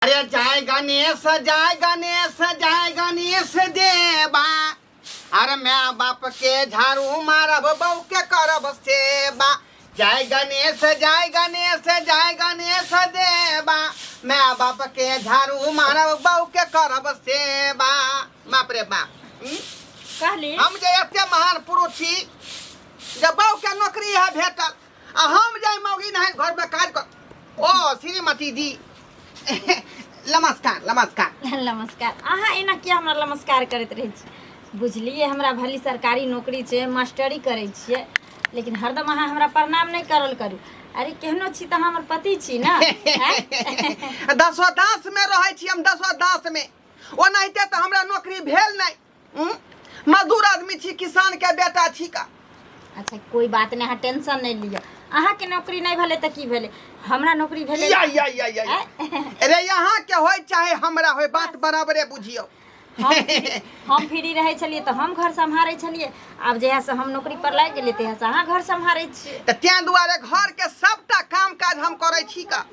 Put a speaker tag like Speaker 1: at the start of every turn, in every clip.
Speaker 1: अरे जय गणेश देवा। अरे मैं बाप के झाड़ू मारब बहू के करब सेवा। जय गणेश देवा। मैं बाप के झाड़ू मारब बहू के करब सेवा। बाप रे बाप।
Speaker 2: कहली
Speaker 1: हम जे एते महान पुरुष छी जब बहू के नौकरी है भेटल आ हम जाय मौगी नहीं घर में काज कर। ओ श्रीमती जी नमस्कार नमस्कार
Speaker 2: नमस्कार। अहाँ एना किया हमरा नमस्कार करैत रहै छी? बुझलिए हमरा भली सरकारी नौकरी छै, मास्टरी करै छियै, लेकिन हरदम अहाँ हमरा प्रणाम नहीं करल करू। अरे केहनो छी त हमर पति छी ना।
Speaker 1: दसो दास में रहै छी हम, दसो दास में ओनाहिते त हमरा नौकरी भेल नहीं। मजदूर आदमी छी, किसान के बेटा छी का।
Speaker 2: अच्छा कोई बात नहीं, अहाँ टेंशन नहीं लिया। अहाँ के नौकरी नहीं भेले त की भेले, हमरा नौकरी भेले।
Speaker 1: या अरे यहाँ के होय चाहे हमरा होय, बात बराबरे बुझियो।
Speaker 2: हम फ्री रहे छलिए तो हम घर संभारे छलिए, अब जहिया से हम नौकरी पर लाग गेलिए तहिया से अहाँ घर संभारे छी।
Speaker 1: त त्या दुआरे घर के सबटा काम काज हम करे छी का।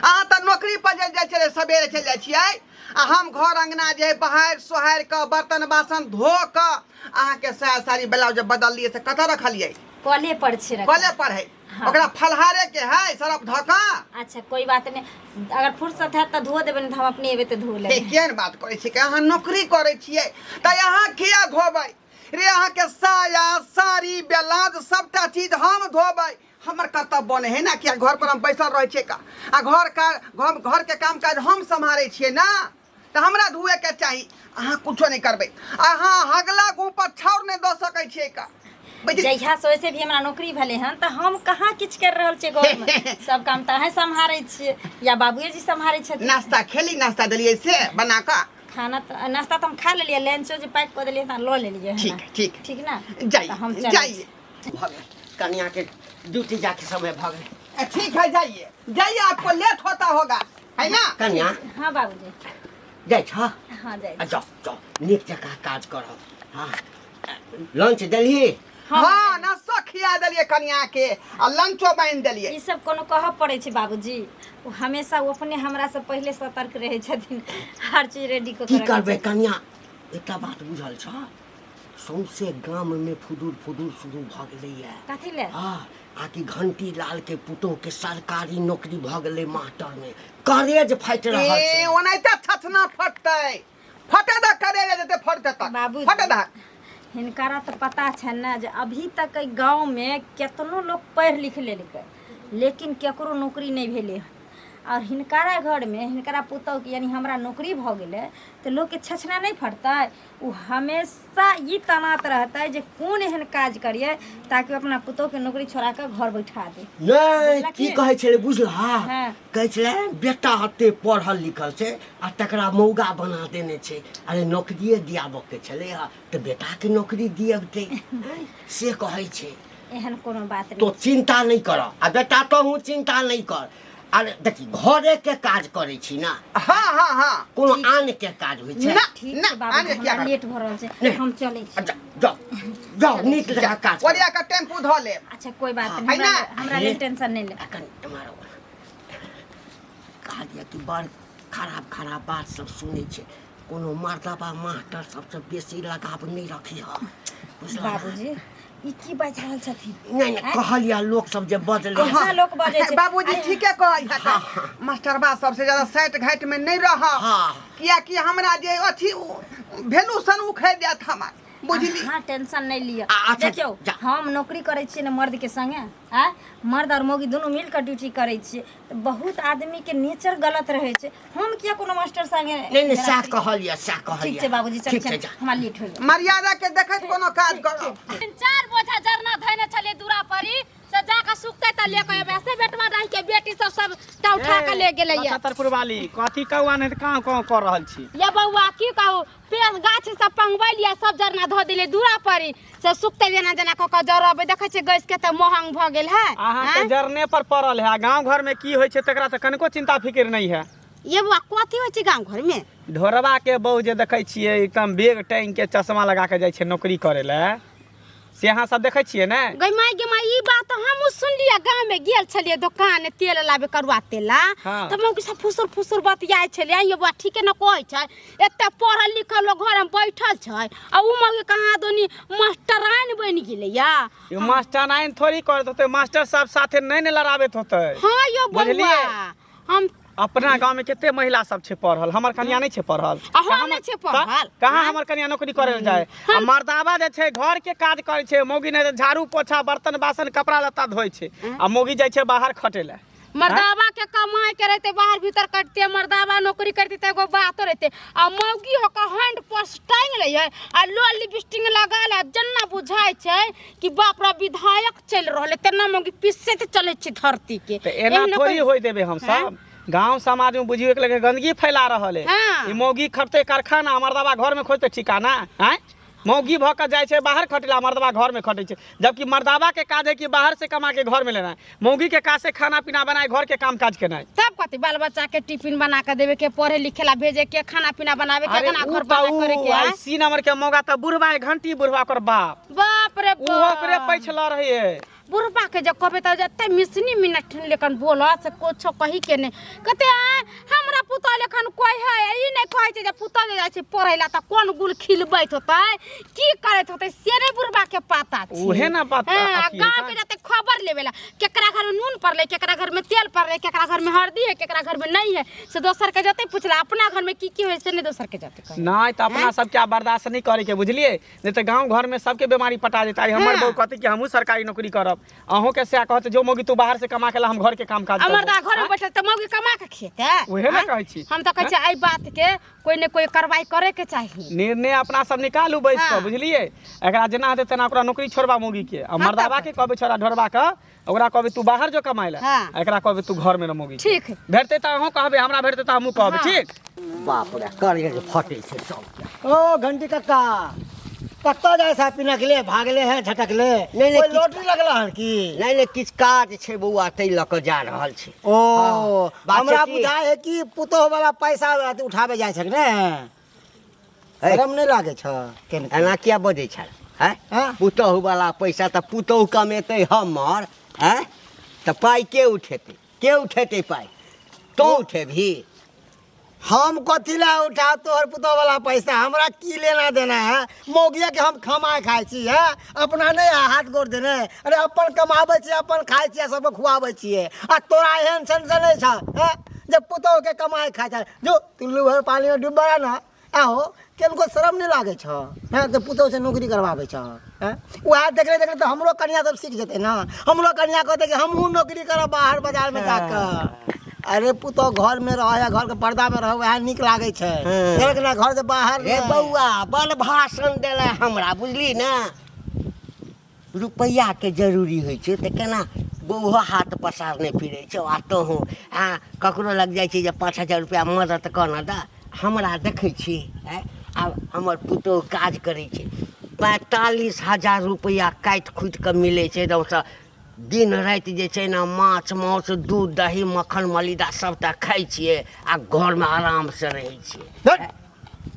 Speaker 1: अहाँ त नौकरी पर जाय छले, सवेरे चल जाय छियै आ हम घर अंगना जे बहार सोहार के बर्तन बासन धो के अहाँ के साया साड़ी ब्लाउज बदल लिए से कत रखलिए?
Speaker 2: कॉले पर छे रखा।
Speaker 1: कॉले पर है। हाँ। ओकरा फलहारे के है सरफ धोका।
Speaker 2: अच्छा कोई बात नहीं, अगर फुर्सत है त धो देबे, हम अपने एबे त धो लेबे।
Speaker 1: केहन बात करे छी के अहाँ नौकरी करे छियै त अहाँ किया धोबै रे? अहाँ के साया साड़ी ब्लाउज सबटा चीज हम धोबै, हमर कर्तव्य बने है ना कि घर पर हम बैसल रहे छियै का आ घर के काम काज हम संभाले छियै ना, त हमरा धुए के चाही। अहाँ कुछो नहीं करबै, अहाँ हगला गु पर छाउर नहीं द सकै छियै का।
Speaker 2: जहिया से वैसे भी हमरा नौकरी भेले हन त हम कहाँ किछ कर रहल छियै घर में। सब काम त अहाँ संभारे छियै या बाबूजी जी संभारे छथिन।
Speaker 1: नाश्ता खेली? नाश्ता देलिए से बना का?
Speaker 2: खाना नाश्ता तो हम खा लेलिए, लंचो जे पैक कर देलिए त लो लेलिए। ठीक ना,
Speaker 1: जाइए कन्या के ड्यूटी जाके समय भाग गए। ठीक है जाइए, आपको लेट होता होगा है ना कन्या?
Speaker 2: हाँ बाबूजी
Speaker 1: जाय छ।
Speaker 2: हाँ जाय
Speaker 1: जाओ नीक जगह काज करो। हाँ लंच देलिए? हाँ नाश्ता खिया देलिए कन्या के आ लंचो बांध देलिए।
Speaker 2: ई सब कोनो कहब पड़े छै बाबूजी, वो हमेशा वो अपने हमरा से पहले सतर्क रहे छथिन, हर चीज रेडी को
Speaker 1: की करबे कन्या। एकटा बात बुझल छ, सौंसे गाम में फुदूर शुरू भ गेलैया।
Speaker 2: कथि ले?
Speaker 1: हां आकि घंटी लाल के पुतोह के सरकारी नौकरी भ गेलै मास्टर में। करेज फाइट रहल छै। ओनाइते छछना फटतै, फटे द करेज जते फटतै त
Speaker 2: बाबूजी
Speaker 1: फटे द।
Speaker 2: हिनकारा तो पता है ना जे अभी तक गांव में केतनो लोग पढ़ लिख लेलकै लेकिन केकरो नौकरी नहीं भेले हन। और हिनकारा घर में हिनकारा पुतौह के यानी हमरा नौकरी भ गेले तो लोग के छछना नहीं फटतै। उ हमेशा ये तनात रहतै जे कोन एहन काज करिए ताकि अपना पुतौह के नौकरी छोड़ा के घर बैठा दे।
Speaker 1: नहीं की कहै छले बुझला?
Speaker 2: हाँ।
Speaker 1: कहै छले बेटा हते पढ़ल लिखल छै आ तकरा मौगा बना देने छै। अरे नौकरी दियाबो के छले त बेटा के नौकरी दियबते से कहै छै।
Speaker 2: एहन कोनो बात नहीं।
Speaker 1: तो चिंता नहीं कर आ बेटा तो हूँ चिंता नहीं कर। अरे देखी घरे के काज करे छी ना। हाँ कोनो आन के काज होय छै।
Speaker 2: ठीक है बाबू, हमरा लेट भ रहल छै, हम चलै छी।
Speaker 1: जाओ नीक जगह काज ओरिया के टेम्पू ध ले।
Speaker 2: अच्छा कोई बात नहीं, हमरा ले टेंशन नहीं ले।
Speaker 1: तुम्हारा कहा दिया कि बड़ खराब बात सब सुने छै। कोनो मर्दबा मास्टर सबसे बेसी लगाव नहीं रखी ह।
Speaker 2: बाबूजी ई की बाज रहल छथिन?
Speaker 1: नहीं कहलिया लोग सब जे बजले।
Speaker 2: कहाँ लोग बजे छै?
Speaker 1: बाबूजी ठीके कहै छथि। मास्टरबा सबसे ज्यादा साइट घाट में नहीं रह। किया कि हमरा जे अथी भेलू सन उखै देत हमर, बुझली?
Speaker 2: हाँ टेंशन नहीं लिया। देखियो हम नौकरी करे छियै ना मर्द के संगे, मर्द और मौगी दोनों मिल कर ड्यूटी करे छियै तो बहुत आदमी के नेचर गलत रहे छै। हम किया कोनो मास्टर संगे
Speaker 1: नहीं सा कहलिया।
Speaker 2: ठीक छै बाबूजी, चल हमरा लेट होय।
Speaker 1: मर्यादा के देखत कोनो काज करो।
Speaker 3: 4 बोझा जरना धैने छले दूरा परी से जाके सुखते त लेके एबे से बेटवा रही के बेटी सब टा उठा के ले गेलै या।
Speaker 4: छतरपुर वाली कथी कौआ ने कहां कर रहल छी?
Speaker 3: ये बउआ की कहू, पेड़ गाछ सब पंगबै लिया, सब जरना धो दिले दूरा परी से सुखते जना क क जरबे। देखे छै गैस के त महंग भ गेल है।
Speaker 4: अहाँ के जरने पर पड़ल है, गांव घर में की होय छै तकरा से कनको चिंता फिक्र नहीं है।
Speaker 3: ये बुआ कथी होय छै गांव घर में?
Speaker 4: ढोरबा के बहू जे देखै छियै एकदम बैग टांग के चश्मा लगा के जाय छै नौकरी करे ले, से अहाँ सब देखै छियै ने।
Speaker 3: गे माई ई बात हम सुनलिए, गांव में गेल छलिए दुकान तेल लाबे करुआ तेला,
Speaker 4: हाँ।
Speaker 3: त मौगी सब फुसुर बतियाय छलिए। ये बात ठीके न कहै छै, एते पढ़ल लिखल लोग घर में बैठल छै आ उ मौगी कहाँ दोनी मास्टराइन बन गेले या।
Speaker 4: ये मास्टराइन थोड़ी करत होते, मास्टर साहब साथे नहीं ने लड़ाबैत होते।
Speaker 3: हां यो
Speaker 4: बुझलिए?
Speaker 3: बउआ हम
Speaker 4: अपना गांव में केते महिला सब छै पढ़ल, हमर कन्या नहीं छै पढ़ल।
Speaker 3: हम नहीं छै पढ़ल।
Speaker 4: कहाँ हमर कन्या नौकरी करे ले जाए। आ मर्दावा जे छै घर के काज करे छै, मौगी ने झाड़ू पोछा बर्तन बासन कपड़ा लत्ता धोय छै आ मौगी जाय छै बाहर खटे ले।
Speaker 3: मर्दावा के कमाई के रहते बाहर भीतर करते, मर्दावा नौकरी करते त एगो बात रहते आ मौगी हो का हैंड पर्स टांग ले है आ लो लिपस्टिक लगा ले, जन्ना बुझाय छै कि बाप रे विधायक चल रहले, तेना मौगी पीछे से चले छै धरती के।
Speaker 4: तो एना थोड़ी होय देबे हम सब। गांव समाज में बुझियो के लगे गंदगी फैला रहल है।
Speaker 3: हाँ।
Speaker 4: ई मौगी खटते कारखाना, मर्दावा घर में खोजते ठिकाना हैं। मौगी भ के जाय छै बाहर खटेला, मर्दावा घर में खटे छै, जबकि मर्दावा के काज है कि बाहर से कमा के घर में लेना है, मौगी के काज से खाना पीना बनाए घर के काम काज केना।
Speaker 3: तब कथी बाल बच्चा के टिफिन बना के देवे के, पढ़े लिखे ला भेजे के, खाना पीना बनावे के, केना घर बार करे के।
Speaker 4: ऐसी नंबर के मौगा त बुढ़वा घंटी बुढ़वा कर बाप
Speaker 3: बाप रे
Speaker 4: वो ओकरे पैछला रही है।
Speaker 3: बुढ़बा के जब कहबे त जते मिसनी मिनट लेकिन बोला से कुछो कही के ने कते हमरा पुता लेखन कोई है ई नहीं कहै छै जे पुता जे जाय छै पढ़ैला त कोन गुल खिलबैत होतै, की करैत होतै से रे बुढ़बा के पता छै।
Speaker 4: उहे ना पता
Speaker 3: हां, गांव के जते खबर लेवेला केकरा घर में नून पड़ले, केकरा घर में तेल पड़ले, केकरा घर में हल्दी है, केकरा घर में नहीं है, से दोसर के जते पूछला अपना घर में की होय से नहीं दोसर के जते कहे।
Speaker 4: नहीं तो अपना सब क्या बर्दाश्त नहीं करे के, बुझलिए? नहीं तो गांव घर में सबके बीमारी पटा देता है। हमर बहू कहते कि हमहू सरकारी नौकरी करब, अहों के से कहते जो मौगी तू बाहर से कमा के ला, हम घर के काम काज करब।
Speaker 3: मर्दा घर में बैठल त मौगी कमा के खेते।
Speaker 4: उहे ना कहै छी।
Speaker 3: हम त कहै छी आई बात के कोई ने कोई कार्रवाई करे के चाहिए।
Speaker 4: निर्णय अपना सब निकालू बैस के,
Speaker 3: हाँ।
Speaker 4: बुझलिए? एकरा जेना हेते तेना ओकरा नौकरी छोड़बा मौगी के, आ मर्दावा के कहबे छोड़ा ढोरबा के, ओकरा कहबे तू बाहर जो कमाए ला,
Speaker 3: हाँ।
Speaker 4: एकरा कहबे तू घर में रह मौगी।
Speaker 3: ठीक है।
Speaker 4: भेटते त अहों कहबे, हमरा भेटते त हमहू कहबे।
Speaker 3: हाँ।
Speaker 4: ठीक
Speaker 5: बाप रे करिए के फटे छै सब।
Speaker 6: ओ घंटी कक्का कत्ता जाए सा पिना के लिए भागले हैं झटकले
Speaker 5: नहीं,
Speaker 6: कोई
Speaker 5: किछ-
Speaker 6: लॉटरी लगला हन की
Speaker 5: नहीं किछ काज छै बउआ, तै ल के जा रहल छै।
Speaker 6: ओ
Speaker 5: बात
Speaker 6: हमरा
Speaker 5: छै कि-
Speaker 6: बुझाय है कि पुतोह वाला पैसा उठावे जाय छक ने
Speaker 5: है।
Speaker 6: शरम नहीं लागे छ केन
Speaker 5: एना किया बजै छै हैं?
Speaker 6: हाँ?
Speaker 5: पुतोहु वाला पैसा त पुतोहु कमेतै हमर हैं, त पाई के उठेतै पाई तो उठेबही।
Speaker 6: हम कथी ला उठा तोहर पुतोह वाला पैसा, हमरा की लेना देना है? मौगिया के हम खमाए खाय छी है, अपना नहीं हाथ गोड़ देने। अरे अपन कमाबै छी, अपन खाय छी, सबके खुआबै छियै, आ तोरा एहन सन नहीं छ हैं जब पुतोह के कमाए खाय छ। जो तुल्लू भर पानी में डूबा ना आहो केनको शरम नहीं लागे छ हैं, तो पुतोह से नौकरी करवावे छ हैं। वह देखले तो हमरो कन्या सब सीख जेते ना, हमरो कन्या कहते कि हमहू नौकरी करब बाहर बाजार में जाकर। अरे पुतो घर में रह या घर के पर्दा में रह, वह निक लागे छै।
Speaker 5: हाँ।
Speaker 6: एक ना घर से बाहर
Speaker 5: रे
Speaker 6: नहीं।
Speaker 5: बउआ बड़ भाषण देले हमरा, बुझली ना? रुपैया के जरूरी होइ छै त केना बउहो हाथ पसारने फिरै छै, आ तोहू आ ककरो लग जाइ छै जे 5,000 रुपया मदद करना दा। हमरा देखै छी आब हमर पुतोह काज करै छै, 45,000 रुपया काटि खुटि कऽ मिलै छै एकदमसँ। दिन राति जे छै ने माछ माउस दूध दही मक्खन मलिदा सबटा खाइ छियै आ घरमे आरामसँ रहै छियै।
Speaker 6: धत,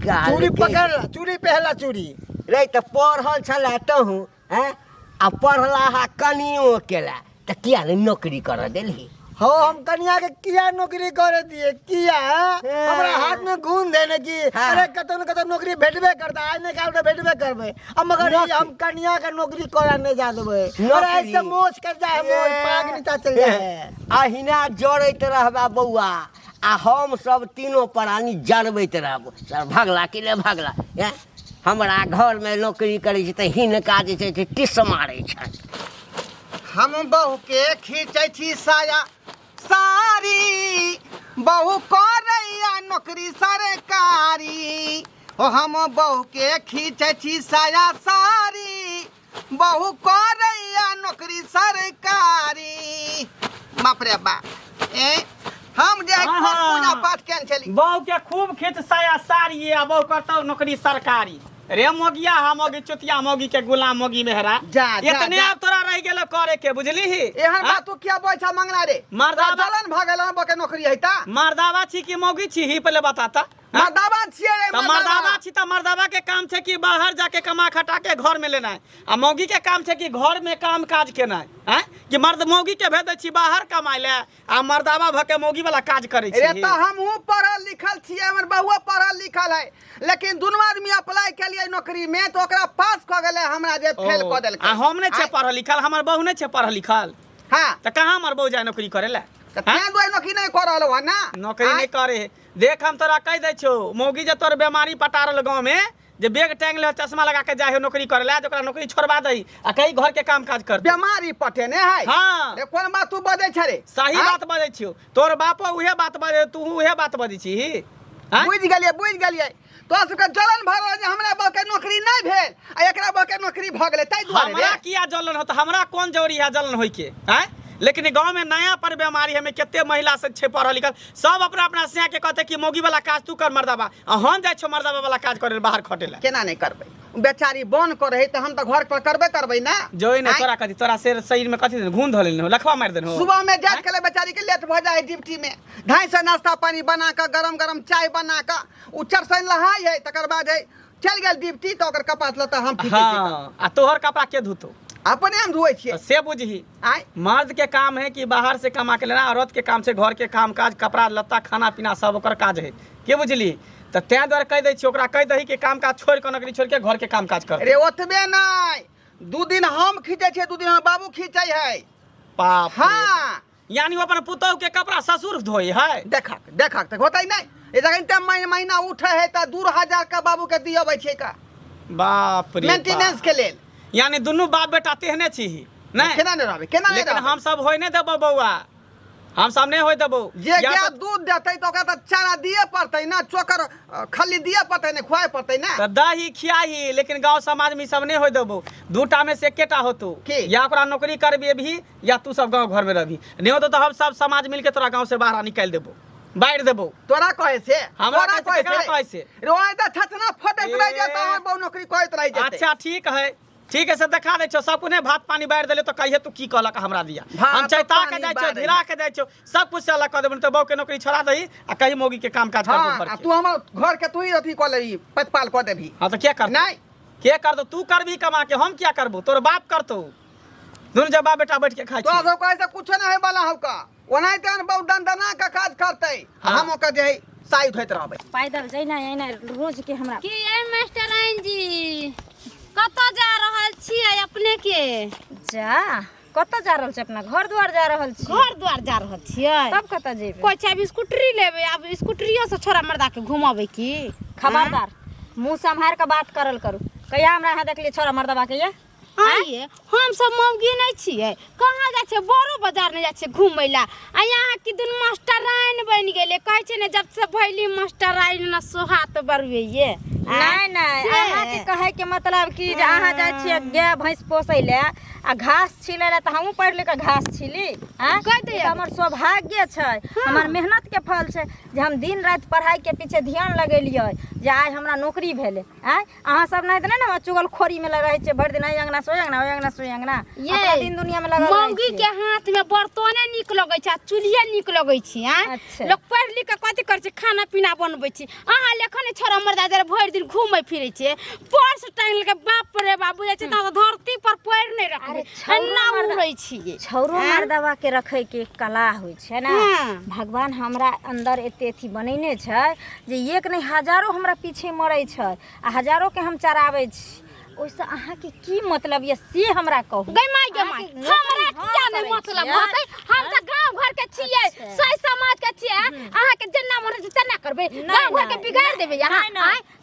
Speaker 5: काल
Speaker 6: चूड़ी
Speaker 5: के-
Speaker 6: पकड़ ला, चूड़ी पहला चूड़ी।
Speaker 5: रे तऽ पढ़ल छलै तहूँ हैं, आ पढ़ला हा कनियो केला तऽ किया ने नौकरी करऽ देलही?
Speaker 6: हो हम कन्या के किया नौकरी करे दिए किया हमरा हाथ में घून देने की।
Speaker 5: हाँ।
Speaker 6: अरे कतौ न कतौ नौकरी भेटबे करता, आज नहीं काल तो भेटबे करबे। अब मगर ये हम कन्या के नौकरी करे नहीं जा देबे। अरे
Speaker 5: नौकरी?
Speaker 6: ऐसे मोच कर जाए, मोच पाग नीचा चल जाए।
Speaker 5: अहिना जड़ैत रहबा बौआ, आ हम सब तीनों प्राणी जरबैत रहबो। सर भगला कि ले भगला हैं? हमरा घर में नौकरी करै छै तऽ हिनका जे छै टिस मारै छै।
Speaker 1: हम बहू के खींचे छी साया सारी, बहू करैया नौकरी सरकारी। ओ हम बहू के खींचे छी साया सारी, बहू करैया नौकरी सरकारी। बाप रे बा हम जे पूजा पाठ केन छली,
Speaker 4: बहू के खूब खेत साया सारी आ बहू करतौ नौकरी सरकारी। रे मोगिया हा मोगी चुतिया मोगी के गुलाम मोगी मेहरा
Speaker 1: जा,
Speaker 4: इतने
Speaker 1: जा।
Speaker 4: अब तोरा रह गेलो करे के, बुझली ही?
Speaker 1: एहन बात तू क्या बोल छा मंगला रे?
Speaker 4: मर्दावा-
Speaker 1: जलन भ गेल बके नौकरी है ता।
Speaker 4: मर्दावा छी कि मोगी छी ही पहले बताता।
Speaker 1: मर्दावा छिए रे,
Speaker 4: तो मर्दावा छी तो मर्दावा के काम छे कि बाहर जाके कमा खटा के घर में लेना है, आ मौगी के काम छे कि घर में काम काज केना है कि मर्द मौगी के भेज दै छी बाहर कमाए ले आ मर्दावा भ के मौगी वाला काज करे छी।
Speaker 1: रे तो हमहू पढ़ल लिखल छिए, हमर बहुआ पढ़ल लिखल है, लेकिन दुनू आदमी अप्लाई केलिए नौकरी में तो ओकरा पास क गेले, हमरा जे फेल क देलकै।
Speaker 4: आ हम नहीं छे पढ़ल लिखल, हमर बहू नहीं छे पढ़ल लिखल,
Speaker 1: हां
Speaker 4: तो कहाँ हमर बहू जाए नौकरी करे ले?
Speaker 1: तो तें दुआरे नौकरी नहीं कर रहलो है ना,
Speaker 4: नौकरी नहीं करे। देख हम तोरा कह दै छो, मौगी जे तोर बीमारी पटारल गाँव में जे बैग टांग ले चश्मा लगा के जाए नौकरी करे ले, ओकरा नौकरी छोड़वा दई आ कहीं घर के काम काज कर।
Speaker 1: बीमारी पटेने है।
Speaker 4: हाँ
Speaker 1: रे कोन बात तू बजै छ रे?
Speaker 4: सही बात बजै छियो, तोर बापो उहे बात बजे, तू उहे बात बजै छी।
Speaker 1: बुझ गेलिए तो सबके जलन भरल जे हमरा बा के नौकरी नहीं भेल आ एकरा बा के नौकरी भ गेलै, तै दुआरे
Speaker 4: हमरा किया जलन होता, हमरा कौन जरूरी है जलन होई के हैं? लेकिन गांव में नया पर बीमारी हमें केते महिला से छे पढ़ल लिखल सब अपना अपना सिया के कहते कि मौगी वाला काज तू कर मर्दाबा, हम जाय छो मर्दाबा वाला काज करे बाहर खटे ले।
Speaker 1: केना नहीं करबै? बेचारी बन करे त हम त घर पर करबै ना।
Speaker 4: जोई ने तोरा कथी, तोरा शेर शरीर में कथी घून धलेन हो, लखवा मार देन हो।
Speaker 1: सुबह में जात के बेचारी के लेट भ जाए ड्यूटी में, ढाई से नाश्ता पानी बना के गरम गरम चाय बना के उचर से नहाय है, तकर बाद है चल गेल ड्यूटी तो ओकर कपाट लता हम खींचे छी।
Speaker 4: हां आ तोहर कपड़ा के धुतो?
Speaker 1: अपने हम धोए छिए।
Speaker 4: से बुझही,
Speaker 1: आय
Speaker 4: मर्द के काम है कि बाहर से कमा के लेना, औरत के काम से घर के काम काज कपड़ा लत्ता खाना पीना सब ओकर काज है, के बुझली? तो तें द्वारा कह दै छी ओकरा, कह दही कि काम काज छोड़ के नौकरी छोड़ के घर के काम काज कर।
Speaker 1: रे ओतबे नहीं, 2 दिन हम खींचे छे, 2 दिन हमर बाबू खींचे है।
Speaker 4: बाप रे।
Speaker 1: हाँ
Speaker 4: यानी वो अपन पुतोह के कपड़ा ससुर धोई है?
Speaker 1: देखा तक होता ही नहीं। ये जगह महीना उठे है तो 2000 का बाबू के दियबै छै का
Speaker 4: बाप रे
Speaker 1: मेंटेनेंस के लेल।
Speaker 4: यानी दुनू बाप बेटा तेहने छी नहीं?
Speaker 1: केना नहीं रहबै, केना नहीं
Speaker 4: लेकिन
Speaker 1: रहबै?
Speaker 4: हम सब होय नहीं देबो बउआ, हम सब नहीं होय देबो।
Speaker 1: जे
Speaker 4: या
Speaker 1: गाय
Speaker 4: तो-
Speaker 1: दूध देतै तो ओकरा त चारा दिए पड़तै ना, चोकर खली दिए पड़तै ना, खुआए पड़तै ना।
Speaker 4: तो दही खियाही, लेकिन गांव समाज में ई सब नहीं होय देबो। दूटा में से एकेटा होतो,
Speaker 1: की?
Speaker 4: या ओकरा नौकरी करबे भी या तू सब गांव घर में रहबी, नहीं होतो तो हम सब समाज मिलके तोरा गांव से बाहर निकाल देबो, बाहर देबो।
Speaker 1: तोरा कहे से
Speaker 4: हमरा
Speaker 1: तोरा
Speaker 4: कहे से, केकरा कहे से?
Speaker 1: रोए त छतना फटैत रह जात, हमर बहु नौकरी करैत रह जात।
Speaker 4: अच्छा ठीक है से देखा दे छो, सब कुने भात पानी बार देले तो कहिए तू की कहलक हमरा दिया।
Speaker 1: भात
Speaker 4: हम चैता के
Speaker 1: पानी
Speaker 4: जाय छो,
Speaker 1: बार
Speaker 4: धिरा के जाय छो, सब कुछ से अलग कर देबो, तो बहू के नौकरी छोड़ा दही आ कहीं मौगी के काम काज
Speaker 1: हाँ,
Speaker 4: कर
Speaker 1: आ
Speaker 4: दो।
Speaker 1: तू हमर घर के तू ही अथी क लेही, पतपाल क देबही।
Speaker 4: हां तो क्या कर
Speaker 1: नहीं
Speaker 4: के कर दो, तू करबी कमा के, हम क्या करबो? तोर बाप करतो, दोनों जब बाप बेटा बैठ के खाइ
Speaker 1: तो
Speaker 4: छी।
Speaker 1: सब कहे से कुछ ना है वाला हौका, ओनाहिते न बहुत दंदना का काज करतै,
Speaker 4: हाँ।
Speaker 1: हम ओकर जे है साइड होइत रहबै।
Speaker 2: पैदल जैना एना रोज के हमरा
Speaker 3: कि ये मास्टराइन जी कतऽ जा रहल छियै अपने के?
Speaker 2: जा कतऽ जा रहल छी? अपना घर द्वार जा रहल छी।
Speaker 3: घर द्वार जा रहल छियै?
Speaker 2: तब कतऽ जेबै?
Speaker 3: कोई छै अब स्कूटरी लेबै, अब स्कूटरियो से छोरा मर्दा के घुमाबै की?
Speaker 2: खबरदार मुंह संभार के बात करल करू। कहिया हमरा यहाँ देखलिए छोरा मर्दबा के ये?
Speaker 3: आइए हम सब मौगी नहीं छियै, कहाँ जाइ छै? बड़ो बाजार नहीं जाइ छै घूमै ला, आ यहाँ की दुन मास्टराइन बन गेले, कहै छै ने जब से भैली मास्टराइन न सोहात बरुए ये।
Speaker 2: नहीं नहीं, अहाँ के कहे के मतलब कि जे अहाँ जाइ छियै गाय भैंस पोसै ले आ घास छिलै ले, तऽ हमहूँ पढ़ि लिख के घास छिली?
Speaker 3: कह दियै।
Speaker 2: हमर सौभाग्य छै, हमर मेहनत के फल छै जे हम दिन रात पढ़ाई के पीछे ध्यान लगेलियै, जे आइ हमरा नौकरी भेलै। अहाँ सब नहीं ने ना चुगलखोरी में रहे छै, भरि दिन अंगना सोई अंगना
Speaker 3: ये
Speaker 2: दिन दुनिया में लगल
Speaker 3: मौगी के हाथ में बर्तने निक लगै छै, चूल्हे निक लगै छै।
Speaker 2: अच्छा।
Speaker 3: लोग पढ़ लिख के कथी कर छै? खाना पीना बनबै छै। अहाँ लेखन छोरा मर्दा जरा भरि दिन घूमै फिरै छै, पर्स टांग के बाप रे बाप बुझै छै त धरती पर पैर नहीं रखै, एना उड़ै छियै।
Speaker 2: छौरो मर्दवा के रखे के कला होइ छै ना। भगवान हमरा अंदर एते अथी बनेने छै जे एक नहीं हजारों हमरा पीछे मरै छै आ हजारों के हम चराबै छी। ओइसे अहाँ के की मतलब ये से हमरा कहू।
Speaker 3: गै माय हमरा किया नहीं मतलब होतै? हम त गांव घर के छियै, सही समाज के छियै। अहाँ के जेना मन छै तेना करबै, गांव घर के बिगाड़ देबै यहाँ?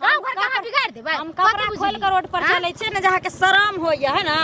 Speaker 3: गांव घर के अहाँ बिगाड़ देबै?
Speaker 2: हम कपड़ा खोल के रोड पर चलै छियै ने, जहाँ के शरम होइए है ना।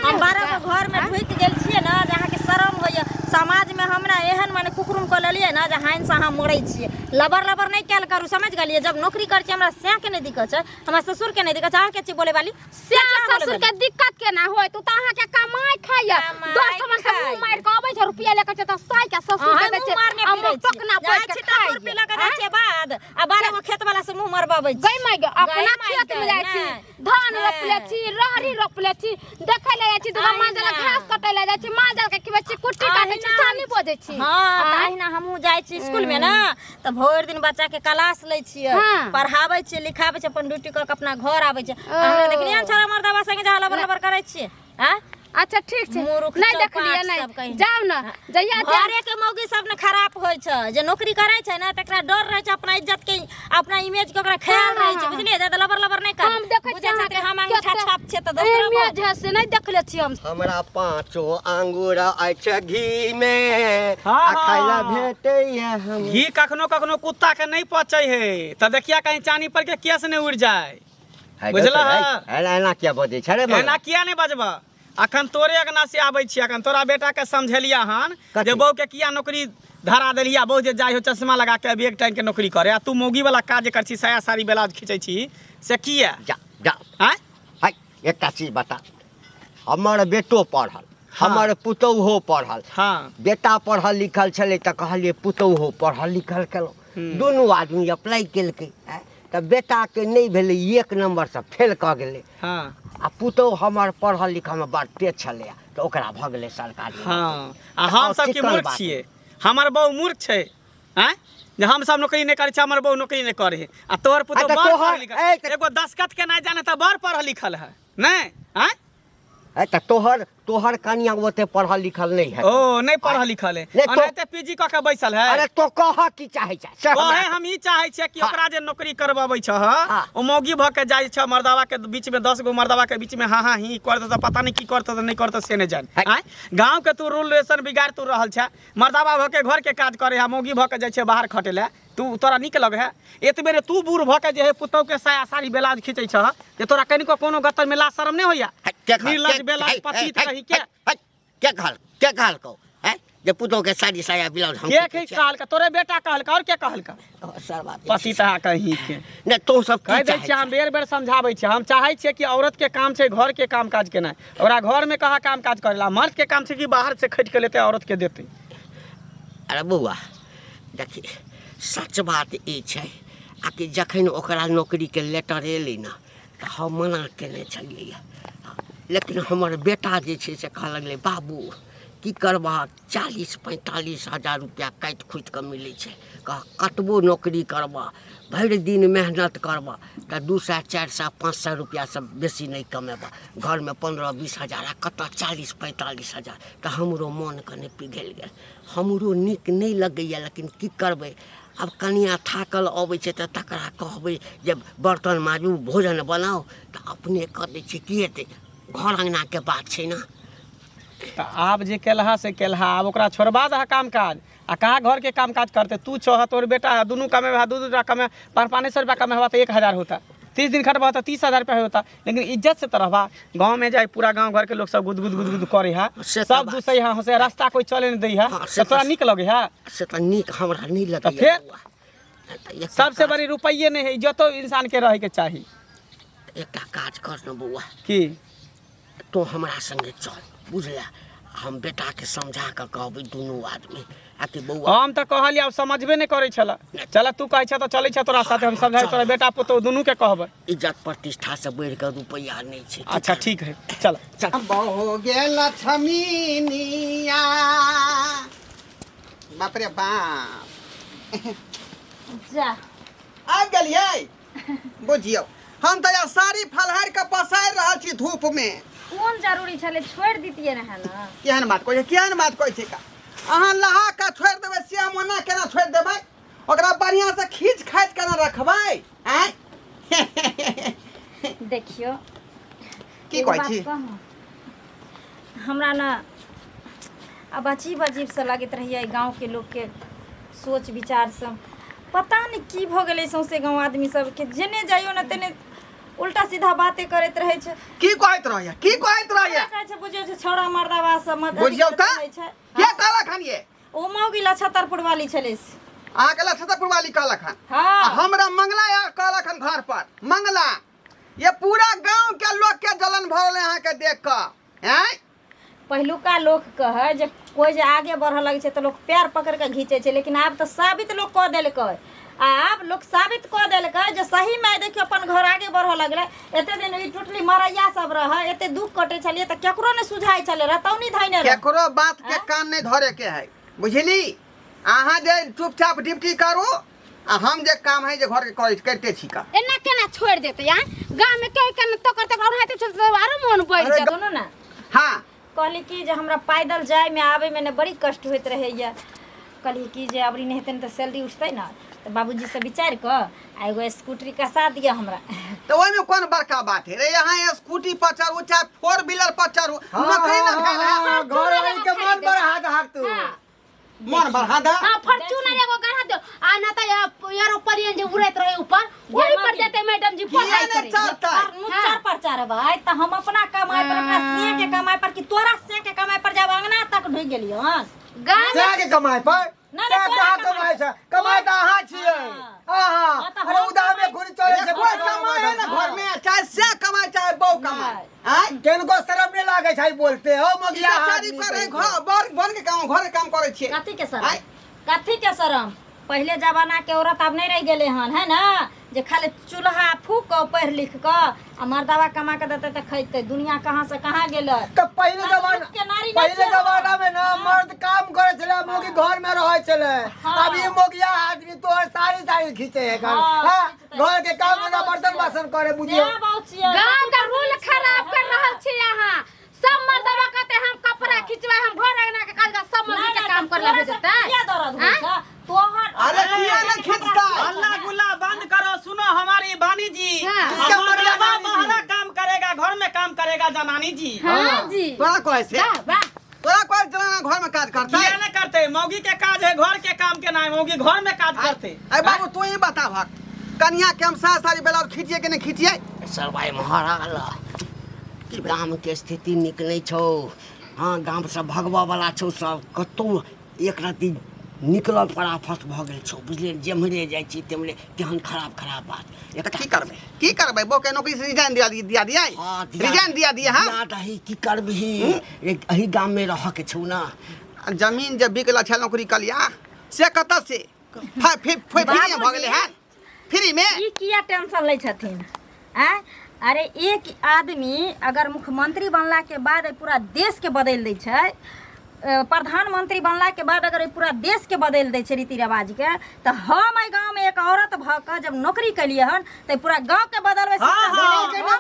Speaker 2: हम 12 गो घर में ढुक गेल छियै ना, जहाँ के शरम होइए। समाज में हमरा एहन माने कुकुरुम क लेलियै ना जे हाइन से अहाँ मरै छियै। लबर नहीं कैल करू, समझ गेलियै? जब नौकरी कर छी हमरा स्या के नहीं दिक्कत छै, हमरा ससुर के नहीं दिक्कत छै। अहाँ के छी बोले वाली
Speaker 3: ससुर के दिक्कत केना होय? तू त अहाँ के कमाई खाइया, 10 हमर से मुंह मार के आबै छै, रुपया लेके छै त साई के ससुर के दै छै, हम पकना पड़ के खाइ
Speaker 2: रुपया लगा दै छै बाद आ 12 गो खेत वाला से मुंह मरबाबै छै।
Speaker 3: गई माय अपना खेत में जाइ छी, धान रोपले छी रहरी रोपले छी देखे ले जाइ छी दुगो माजल घास कटे ले जाइ छी माजल के किबे छी कुट्टी काटे छी सानी बजे छी
Speaker 2: हाँ तहिना हमहूँ जाइ छी स्कूल में ना तो भोर दिन बच्चा के क्लास लै छियै
Speaker 3: हाँ।
Speaker 2: पढ़ाबै छियै लिखाबै छियै अपन ड्यूटी कर के अपना घर आबै छै हमरा देखलियै ने छोरा मर्दावा संगे जहाँ लबर लबर करै छियै हैं
Speaker 3: अच्छा ठीक छै
Speaker 2: मूर्ख
Speaker 3: नहीं
Speaker 2: चौपाट
Speaker 3: देखलिए
Speaker 2: सब कहीं।
Speaker 3: नहीं जाओ ना जइया
Speaker 2: घरे के मौगी सब ने खराब होइ छै जे नौकरी करै छै ना तकरा डर रहै छै अपना इज्जत के अपना इमेज के ओकरा ख्याल रहै छै बुझलिए ज्यादा लबर लबर नहीं कर
Speaker 3: हम देखै
Speaker 2: बुझै छै कि हम अंगूठा
Speaker 3: केते-
Speaker 2: छाप छै त दोसरा
Speaker 3: इमेज है से नहीं देखले छी हम
Speaker 6: हमरा 5 अंगूर अछि घी में
Speaker 4: हाँ,
Speaker 6: आ खाइला
Speaker 4: हाँ।
Speaker 6: भेटैया हम
Speaker 4: घी कखनो कखनो कुत्ता के नहीं पचै है त देखिया कहीं चानी पर के केस नहीं उड़ जाए बुझला
Speaker 6: एना क्या बजै छै रे
Speaker 4: एना किया नहीं बजबा अखन तोरे अगना से आबै छी अखन तोरा बेटा के समझलिया हन
Speaker 6: कथी?
Speaker 4: जे बहू के किया नौकरी धरा देलिया बहु जे जाइ हो चश्मा लगा के अभी एक टाइम के नौकरी करे आ तू मौगी वाला काज कर छी साया साड़ी ब्लाउज खींचे छी से किया
Speaker 6: जा जा
Speaker 4: हैं
Speaker 6: हाय एकटा चीज बता हमर बेटो पढ़ल हमर पुतौहो पढ़ल
Speaker 4: हाँ
Speaker 6: बेटा पढ़ल लिखल छलै तऽ कहलिए पुतौहो पढ़ल लिखल केलहुँ दुनू आदमी अप्लाई केलकै तऽ बेटाके नहि भेलै 1 नंबर से फेल कऽ गेलै
Speaker 4: हाँ
Speaker 6: आ पुतौह हमर पढ़ल लिखलमे बड़ तेज छलै तऽ ओकरा भऽ गेलै सरकारी
Speaker 4: हाँ आ हम सब की
Speaker 6: चिक्कन
Speaker 4: मूर्ख
Speaker 6: बात।
Speaker 4: छियै हमर बहु मूर्ख छै हैं जे हम सब नौकरी नहीं करे छी हमर बहु नौकरी नहीं करे है आ तोहर पुतो
Speaker 6: तऽ
Speaker 4: बड़
Speaker 6: तोहर-
Speaker 4: पढ़ल लिखल एगो दस्खत के नहीं जाने त बड़ पढ़ल लिखल है नहीं हैं
Speaker 6: तऽ तोहर कनिया ओते पढ़ल लिखल नहीं है
Speaker 4: ओ नहीं पढ़ल लिखल है
Speaker 6: नहीं तो-
Speaker 4: अनाहिते पीजी क के बैसल है
Speaker 6: अरे तो कह की चाहै छै से हमरा
Speaker 4: कहे हम ई चाहे छियै कि
Speaker 6: हाँ।
Speaker 4: ओकरा जे नौकरी करबाबै छ
Speaker 6: हाँ।
Speaker 4: ओ मौगी भ के जाइ छ मर्दावा के बीच में 10 गो मर्दावा के बीच में हाँ हाँ ही करत त पता नहीं की करत त नहीं करत से नहीं जान
Speaker 6: है।
Speaker 4: आय गांव के तू रूल रेशन बिगाड़ तू रहल छ मर्दावा भ के घर के काज करे है मौगी भ के जाइ छ बाहर खटे ले तू तोरा निक लगे है एतबेरे तू बूढ़ भ के जे है पुतौ के साया साड़ी ब्लाउज खींचै छ जे तोरा कनिको कोनो गतर में ला शरम नहीं होइया निर्लज बेलाज पतित रही के
Speaker 6: के कहल कहो हैं जे पुतौह के साड़ी साया ब्लाउज हम
Speaker 4: के कहल का तोरे बेटा कहल का और के कहल का
Speaker 6: सर बात
Speaker 4: पतित कहीं के
Speaker 6: नहीं तो सब
Speaker 4: कह
Speaker 6: की
Speaker 4: दै छियै हम बेर बेर समझाबै छियै हम चाहै छियै कि औरत के काम छै घर के काम काज केनाइ ओकरा घर में कहाँ काम काज करेला मर्द के काम छै कि बाहर से खरीद के लेते औरत के देते
Speaker 6: अरे बौआ देखी सच बात ई छै आ कि जखन ओकरा नौकरी के लेटर एलै ने तऽ हम मना केने छलियै लेकिन हमर बेटा जे छै से कहऽ लगलै बाबू की करबा 40-45 हजार रुपया काटि खुटि कऽ मिलै छै कह कतबो नौकरी करबा भरि दिन मेहनत करबा तऽ 200 400 500 रुपया से बेसी नहीं कमेबा घर में 15-20 हजार आ कतऽ 40-45 हजार तऽ हमरो मन कने पिघलि गेल हमरो नीक नहीं लगैया लेकिन की करबै अब कनिया थाकल अबै छै तऽ तकरा कहबै जे बर्तन माजू भोजन बनाओ तऽ अपने कऽ दै छै की हेतै घर अंगना के बात छै ना
Speaker 4: तऽ आब जे केलहा से केलहा आब ओकरा छोड़बा दह काम काज आ कहाँ घर के काम काज करते तू छह तोर बेटा है दुनू कमे दू रुपया कमे 500 रुपया कमे हुआ तो 1000 होता 30 दिन खटबा तो 30,000 रुपया होता लेकिन इज्जत से तो रहबा गाँव में जाए पूरा गाँव घर के लोग सब गुद गुद गुद गुद करे है
Speaker 6: से तो
Speaker 4: सब
Speaker 6: बात
Speaker 4: दूसरे यहाँ से रास्ता कोई चले नहीं दै है
Speaker 6: हाँ, से
Speaker 4: तो तोरा
Speaker 6: तो-
Speaker 4: निक लगे है
Speaker 6: से तऽ नीक हमरा नहीं
Speaker 4: तो
Speaker 6: लगैया
Speaker 4: फिर?
Speaker 6: बौआ। तऽ एकटा
Speaker 4: सबसे
Speaker 6: काज-
Speaker 4: बड़ी रुपये नहीं है इज्जतो इंसान के रहे के चाहिए
Speaker 6: एकटा काज कर न बौआ
Speaker 4: कि
Speaker 6: तो हमरा संगे चल बुझला हम बेटा के समझा कऽ कहबै दुनू आदमी आ कि बौआ
Speaker 4: हम तो कहलिए अब समझबे नहीं करे छला चल तू कहे छ तो चले छ तोरा साथे हम समझाई तोरा बेटा पुतो दुनू के कहबै
Speaker 6: इज्जत प्रतिष्ठा से बढ़ि कऽ रुपैया नहीं छै
Speaker 4: अच्छा ठीक है चल
Speaker 1: बहु गेल छमीनिया बाप रे बाप
Speaker 2: जा
Speaker 1: आ गेलियै बुझियौ हम तऽ यहाँ साड़ी फलहारि के पसारि रहल छी धूप में
Speaker 2: कौन जरूरी छले छोड़ दीतिए रहे ना
Speaker 1: केहन बात कहै छै केहन बात कहै छै का अहाँ नहा के छोड़ि देबै से मना केना छोड़ि देबै ओकरा बढ़िया से खींच खाइत केना रखबै आँय
Speaker 2: देखियो
Speaker 1: की
Speaker 2: एगो
Speaker 1: कहै
Speaker 2: बात
Speaker 1: छी
Speaker 2: कहूँ? हमरा ना अब अजीब अजीब से लगैत रहिए गांव के लोग के सोच विचार सब पता नहीं की भ गेलै सौंसे गांव आदमी सब के जेने जाइयो ना तेने उल्टा सीधा बातें करैत रहे छै
Speaker 1: की कहैत रहैया की कहैत रहैया
Speaker 2: कहै छै बुझियो छै छौड़ा मर्दावा सब मत
Speaker 1: बुझियौ तऽ
Speaker 2: रहै छै
Speaker 1: के कहलक हन ये
Speaker 2: ओ मौगी लछतरपुर वाली छलै से।
Speaker 1: अहाँके लक्षतपुर वाली कहलक हन आ
Speaker 2: हाँ
Speaker 1: हमरा मंगला यार कहलक हन घर पर मंगला ये पूरा गांव के लोग के जलन भरल यहाँ के देख कऽ हैं
Speaker 2: पहिलुका लोग कहे जे कोई जे आगे बढ़ लगे छै तो लोग पैर पकड़ के घींचे छै लेकिन आब तो साबित लोग कह देलकै अब लोग साबित कर देलक जे सही में देखियो अपन घर आगे बढ़ लगले। एते दिन ई टोटली मरैया सब रह, एते दुख कटे चलिए त केकरो ने सुझाई चले रहतौनी धैने रह।
Speaker 1: केकरो बात के कान नहीं धरे के है, बुझली? अहाँ जे चुपचाप ड्यूटी करू आ हम जे काम है जे घर के करते छी का।
Speaker 3: एना केना छोड़ देते यार? गांव में कई कन तो करते और हाथे चलते आरो मन बढ़ जात।
Speaker 2: सुनो ना,
Speaker 1: हाँ
Speaker 2: कहली कि जे हमरा पैदल जाए में आवे में ने बड़ी कष्ट होइत रहैया। कहली कि जे अबरी नहीं हेतै त सैलरी उठतै ना, तो बाबूजी से विचार क आ एगो स्कूटरी कसा दिया हमरा।
Speaker 1: तो ओहिमे कौन बड़का बात है रे? यहाँ स्कूटी पर चढ़ू चाहे 4 व्हीलर पर चढ़ू, नौकरी न भेल है।
Speaker 6: घर वाली के मन बढ़ा दे हाथ तू।
Speaker 1: मन बढ़ा दा।
Speaker 3: हां फॉर्च्यूनर एगो गढ़ा दो आ ना त एरोप्लेन जे उड़ैत रहे ऊपर वही पर देते मैडम जी पढ़ाई करे।
Speaker 2: नुच्चर पर चढ़बै त हम अपना कमाई पर, अपना से के कमाई पर कि तोरा से के कमाई पर जब अंगना तक ढुक गेलियो हन।
Speaker 3: गांव
Speaker 6: से के कमाई पर
Speaker 2: ना,
Speaker 6: से
Speaker 2: तोरा
Speaker 6: कहाँ कमाई छै? कमाई त अहाँ छियै।
Speaker 2: हाँ, तो
Speaker 6: अरे
Speaker 2: हम
Speaker 6: उधार में घुरी चले छै।
Speaker 1: कोई कमाए है ना घर में, चाहे से कमाए चाहे बहू कमाए। आय
Speaker 6: केनको शरम नहीं लागे छै बोलते हो मगिया
Speaker 1: बेचारी करे घर बन के काम, घर के काम करे छियै।
Speaker 2: कथी के शरम?
Speaker 1: आय
Speaker 2: कथी के शरम? पहले जमाना के औरत अब नहीं रह गेले हन, है ना? जे खाली चूल्हा फूक के पढ़ लिख के आ मर्दवा कमा के देते त खैते। दुनिया कहाँ से कहाँ गेलै?
Speaker 6: तो पहले जमाना में ना मर्द काम करे छले, मोगी घर में रहे छले।
Speaker 2: हाँ।
Speaker 6: अभी मोगिया आदमी तो सारी खींचे है घर।
Speaker 2: हाँ,
Speaker 6: हाँ,
Speaker 2: खींचते
Speaker 6: घर के काम में ना बर्तन बासन करे बुझियो।
Speaker 2: क्या बात छियै?
Speaker 3: गांव का रूल खराब कर रहल छी यहाँ। सब मर्दवा कहते हम कपड़ा खिंचवा, हम घर अंगना के काज सब मर्द के काम कर ले देते।
Speaker 2: क्या दर्द होइ छ? तोहर
Speaker 1: अरे किया न खींचता?
Speaker 4: हल्ला गुल्ला बंद करो। सुनो हमारी बानी जी,
Speaker 3: हाँ।
Speaker 1: किसका
Speaker 4: हमारा
Speaker 1: मतलब बानी जी?
Speaker 4: बाहर काम करेगा, घर में काम करेगा जनानी जी।
Speaker 3: हां जी
Speaker 1: तोरा कोई से तोरा कोई चलाना घर में काज करता
Speaker 4: किया
Speaker 1: है?
Speaker 4: नहीं करते? मौगी के काज है घर के काम के, ना मौगी घर में काज करते।
Speaker 1: अरे बाबू तू ही बता भक, कन्या के हम सारी ब्लाउज खींचिए कि नहीं खींचिए?
Speaker 5: सर भाई महाराज कि गाम के स्थिति निक नहीं छौ। हाँ गाम से भगवा वाला छौ, सब कतौ एक राति निकल फटाफट भ गेल छौ, बुझलिए? जेम्हरे जाइ छी तेम्हरे केहन खराब बात।
Speaker 1: तो की करबै बो के नौकरी से रिजाइन दिया दिया
Speaker 5: हाँ,
Speaker 1: रिजाइन दिया हां।
Speaker 5: याद रही की करबही, एही गाम में रह के छौ ना।
Speaker 1: जमीन जब बिकला छ नौकरी कलिया से कत से फ्री भ गेले है? फ्री में
Speaker 2: ई किया टेंशन लै छथिन? अरे एक आदमी अगर मुख्यमंत्री बनला के बाद पूरा देश के बदल दै छै, प्रधानमंत्री बनला के बाद अगर पूरा देश के बदल दै छै रीति रिवाज के, तो हम एहि गांव में एक औरत भ के जब नौकरी कलिए हन तो पूरा गांव के बदलवे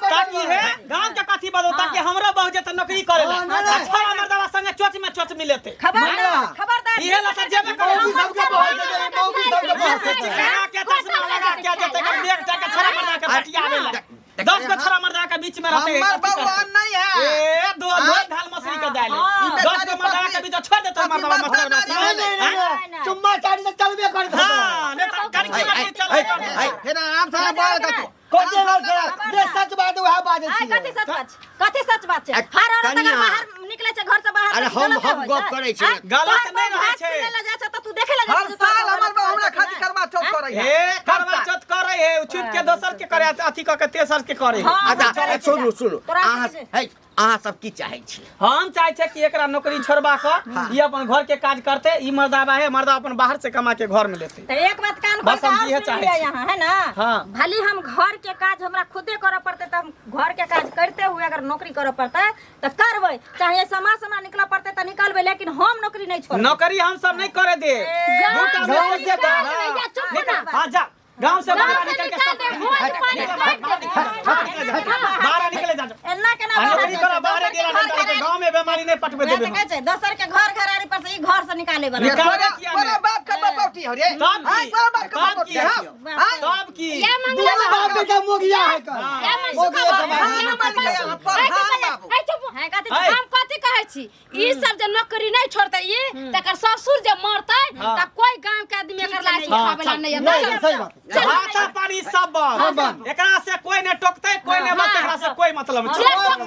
Speaker 4: ताकि है गांव के कथी बदलता कि हमरो बहु जे त नौकरी करे ला छोरा मर्दवा संगे चोच मिलेते।
Speaker 2: खबरदार
Speaker 4: इहे ला त जेबे करे
Speaker 6: मौगी सबके बहुत
Speaker 4: के चश्मा लगा के देते कर देख के छोरा मर्दा के बटियावे ला 10 के छोरा मर्दा के बीच में रहते हैं।
Speaker 1: हमर बउआ नहीं है
Speaker 4: ए दो ढाल मछली के डाले 10 के मर्दा के बीच छोड़ देते मर्दवा मतलब
Speaker 6: चुम्मा चाटी से चलबे कर दे।
Speaker 4: हां नहीं त करकी मत चल।
Speaker 1: फिर आराम से बोल दो
Speaker 6: कोजे ना जे सच बात वह बाजे छी।
Speaker 2: कथी सच बात छै? हर औरत अगर बाहर निकले छै घर से बाहर,
Speaker 5: अरे हम गप करे छी।
Speaker 4: गलत नहीं रहे छै।
Speaker 2: ले जा छ त तू देखे लगे
Speaker 1: हर साल हमर बउआ हमरा खातिर करवा चौथ करे है।
Speaker 4: ए करवा चौथ करे है, छुप के दोसर के करे अथी क के तेसर के करे है।
Speaker 5: अच्छा सुनु अहाँ अहाँ सब की चाहे छी?
Speaker 4: हम चाहे छे कि एकरा नौकरी छोड़बा क ई अपन घर के काज करते, ई मर्दावा है मर्दा अपन बाहर से कमा के घर में लेते।
Speaker 2: तो एक बात कान खोल
Speaker 4: बस हम
Speaker 2: के
Speaker 4: इहे
Speaker 2: सुन
Speaker 4: चाहे
Speaker 2: लिया
Speaker 4: छी।
Speaker 2: यहाँ, है ना?
Speaker 4: हाँ।
Speaker 2: भले हम घर के काज हमरा खुदे करे पड़ते तो हम घर के काज करते हुए अगर नौकरी करे पड़ता तो करबै, चाहे समाज से निकल पड़ते तो निकलबै, लेकिन हम नौकरी नहीं छोड़बै।
Speaker 4: नौकरी हम सब नहीं करे दे।
Speaker 3: गांव
Speaker 4: से हां जा गांव से बाहर निकल के सब बाहर निकले जा।
Speaker 2: एना केना
Speaker 4: नौकरी करो बाहर गेला नहीं के गांव में बीमारी नहीं पटवे देबे।
Speaker 2: कहै छै दोसर के घर घरारी पर से ई घर से निकाले वाला।
Speaker 1: तोरा बाप का बापौटी हो रे?
Speaker 4: तब की?
Speaker 1: तोरा बाप का
Speaker 4: तब
Speaker 1: बापौटी
Speaker 4: की?
Speaker 1: है?
Speaker 4: तब की?
Speaker 6: दोनों बाप बेटा मोगिया है कर।
Speaker 3: हम कथी कहै छी? ई सब जे नौकरी नहीं छोड़ते ई तकर ससुर जे मरते त कोई गांव के आदमी एकर लाश खावे ला नहीं है।
Speaker 6: सही बात।
Speaker 4: भाता पानी सब बंद। एकरा से कोई ने टोकते, कोई ने मत, एकरा से कोई मतलब
Speaker 3: जे
Speaker 4: नहीं।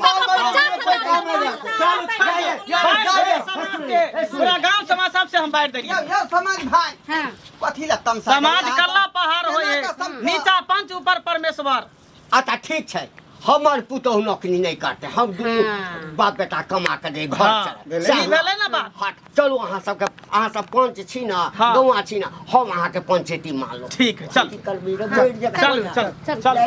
Speaker 4: पूरा गांव समाज सब से हम बांट देलिए।
Speaker 1: यो समाज भाई
Speaker 3: हां
Speaker 1: कथी ला तमसा
Speaker 4: समाज कल्ला पहाड़ होए, नीचा पंच ऊपर परमेश्वर।
Speaker 6: अच्छा ठीक छै,
Speaker 5: हमर पुतोह नौकरी नहीं करते हम दुनू बाप बेटा कमा के दे घर
Speaker 4: हाँ,
Speaker 5: चले
Speaker 4: सही भेलै ना बात?
Speaker 5: हट, चलू अहाँ सबके अहाँ सब पंच छी ना
Speaker 4: हाँ।
Speaker 5: गौआ छी ना हम अहाँ के पंचायती मान लो
Speaker 4: ठीक है चल
Speaker 5: की करबी रे बैठ जा
Speaker 4: चल चल चल
Speaker 5: चल